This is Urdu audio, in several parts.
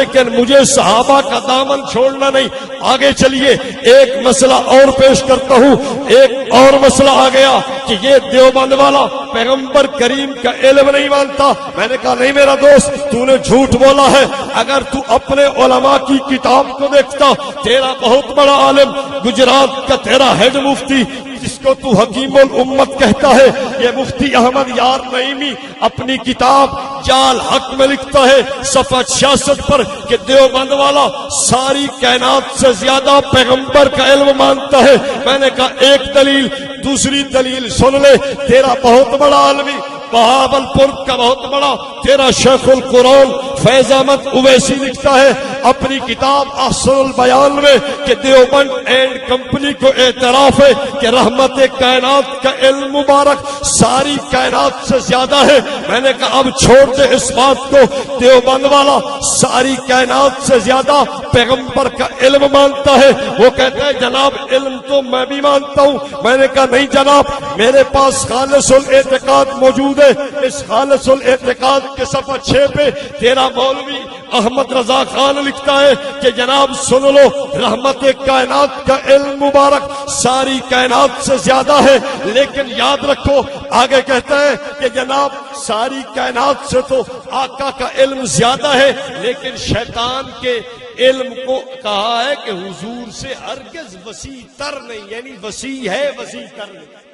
لیکن مجھے صحابہ کا دامن چھوڑنا نہیں. آگے چلیے ایک مسئلہ اور پیش کرتا ہوں. ایک اور مسئلہ آ گیا کہ یہ دیوبند والا پیغمبر کریم کا علم نہیں مانتا. میں نے کہا نہیں میرا دوست, تو نے جھوٹ بولا ہے. اگر تو اپنے علماء کی کتاب کو دیکھتا, تیرا بہت بڑا عالم گجرات کا تیرا ہیڈ مفتی جس کو تو حکیم الامت کہتا ہے, یہ مفتی احمد یار نعیمی اپنی کتاب جال حق میں لکھتا ہے صفحہ 66 پر کہ دیوبند والا ساری کائنات سے زیادہ پیغمبر کا علم مانتا ہے. میں نے کہا ایک دلیل, دوسری دلیل سن لے. تیرا بہت بڑا عالمی بہاولپور کا بہت بڑا تیرا شیخ القرآن فیض احمد اویسی لکھتا ہے اپنی کتاب احسن البیان میں کہ دیوبند اینڈ کمپنی کو اعتراف ہے کہ رحمت کائنات کا علم مبارک ساری کائنات سے زیادہ ہے. میں نے کہا اب چھوڑ دے اس بات کو, دیوبند والا ساری کائنات سے زیادہ پیغمبر کا علم مانتا ہے. وہ کہتا ہے جناب علم تو میں بھی مانتا ہوں. میں نے کہا نہیں جناب, میرے پاس خالص الاعتقاد موجود ہے. اس خالص الاعتقاد کے صفحہ 6 پہ تیرا مولوی احمد رضا خان لکھتا ہے کہ جناب سن لو, رحمت کائنات کا علم مبارک ساری کائنات سے زیادہ ہے. لیکن یاد رکھو آگے کہتا ہے کہ جناب ساری کائنات سے تو آقا کا علم زیادہ ہے, لیکن شیطان کے علم کو کہا ہے کہ حضور سے ہرگز وسیع تر نہیں, یعنی وسیع ہے وسیع تر نہیں.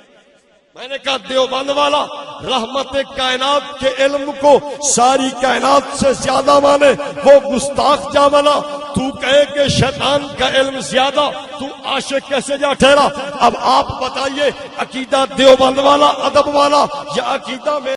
میں نے کہا دیوبند والا رحمت کائنات کے علم کو ساری کائنات سے زیادہ مانے, وہ گستاخ جا بنا. تو کہے کہ شیطان کا علم زیادہ, تو عاشق کیسے جا ٹھہرا؟ اب آپ بتائیے عقیدہ دیوبند والا ادب والا یا عقیدہ میں